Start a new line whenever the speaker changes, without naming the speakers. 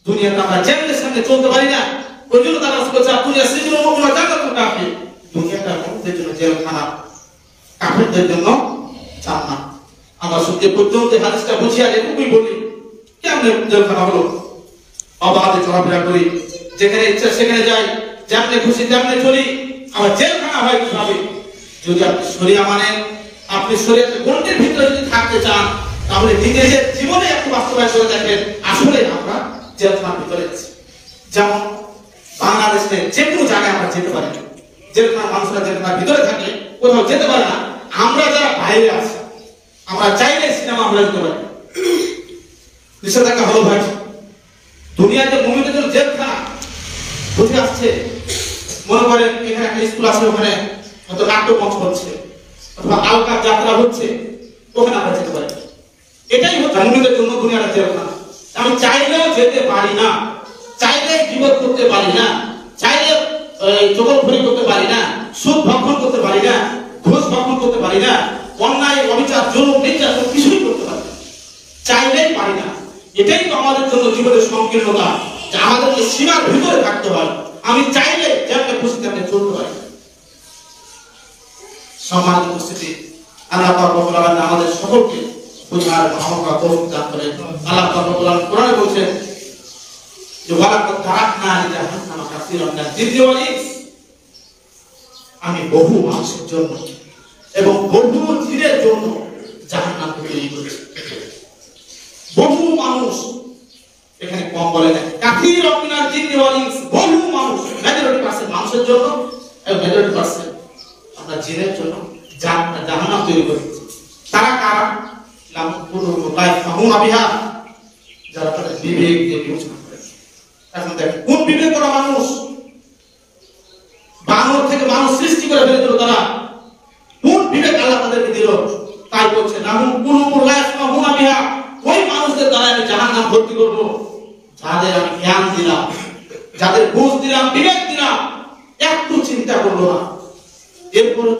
দুনিয়াতে আমরা চ্যালেঞ্জের সামনে চলতে পারি না, ওই জন্য তারা বলছে দুনিয়া সৃজন ওগুলো জান্নাতুল কাফির, দুনিয়াটা মুমিনদের জন্য জেলখানা, কাফিরদের জন্য জান্নাত। আমরা শুনতে পর্যন্ত হাদিসটা বুঝিয়ে এটুকুই বলি, কেমনে জেলখানা হলো? অবাধে চলাফেরা করি, যেখানে ইচ্ছা সেখানে যাই, যেমনে খুশি তেমনে চলি, আবার জেলখানা হয় কিভাবে? যদি আপনি শরিয়া মানেন, আপনি শরিয়াতের গণ্ডির ভিতরে যদি থাকতে চান, তাহলে নিজের জীবনে একটু বাস্তবায়ন করে দেখেন, আসলে আমরা জেলখানার ভিতরে আছি। যেমন বাংলাদেশের যে কোনো জায়গায় আমরা যেতে পারি, জেলখানার মানুষরা জেলখানার ভিতরে থাকে, কোথাও যেতে পারে না। আমরা যারা বাইরে আছি, আমরা চাইলে সিনেমা আমরা যেতে পারি, নিষেধাজ্ঞা হলো ভাই। দুনিয়াতে মুমিনদের জন্য জেলখানা বুঝে আসছে। মনে করেন এখানে একটা স্কুল আছে, ওখানে হয়তো নাট্যমঞ্চ হচ্ছে অথবা আলকা যাত্রা হচ্ছে, ওখানে আমরা যেতে পারি। এটাই হচ্ছে মুমিনদের জন্য দুনিয়াটা জেলখানা। আমি চাইলেও যেতে পারি না, চাইলে বিপদ করতে পারি না, চাইলে চকলখড়ি করতে পারি না, সুদ ভক্ষণ করতে পারি না, ঘুষ ভক্ষণ করতে পারি না, অন্যায় অবিচার জুলুম নির্যাতন কিছুই করতে পারি না, চাইলেই পারি না। এটাই তো আমাদের জন্য জীবনের সংকীর্ণতা, যে আমাদেরকে সীমার ভিতরে থাকতে হয়। আমি চাইলে যেমন খুশি তেমনি চলতে পারি। সম্মানিত উপস্থিতি, আল্লাহ পাক রব্বুল আলামিন আমাদের সকলকে বুঝার ক্ষমতা তৌফিক দান করেন। আল্লাহ পাক রব্বুল আলামিন কোরআনে বলেছেন যে ওয়ালাকাদ তারাকনা লিজাহান্নামা কাসীরান মিনাল জিন্নি ওয়াল ইনস, আমি বহু মানুষের জন্য এবং বহু জিনের জন্য জাহান্নাম তৈরি করেছি। বহু মানুষ, এখানে কম বলে না, কাসীরান মিনাল জিন্নি ওয়াল ইনস, বহু মানুষ, মেজরিটি পার্সেন্ট মানুষের জন্য এবং মেজরিটি পার্সেন্ট আমরা জিনের জন্য জাহান্নাম তৈরি করেছি। তারা কারা? লাম কুলুবুহুম লা ইয়াফকাহুনা বিহা, যারা তাদের বিবেক দিয়ে বিবেচনা করে। এখন দেখেন কোন বিবেক করা মানুষ, বানর থেকে মানুষ সৃষ্টি করে ফেলে দিল তারা, কোন বিবেক আল্লাহ তাদেরকে দিল? তাই বলছে লাম কুলুবুহুম লা ইয়াফকাহুনা বিহা, ওই মানুষদের দ্বারা আমি জাহান্নাম ভর্তি করব যাদের আমি জ্ঞান দিলাম, যাদের বুঝ দিলাম, বিবেক দিলাম, একটু চিন্তা করলো না। এরপর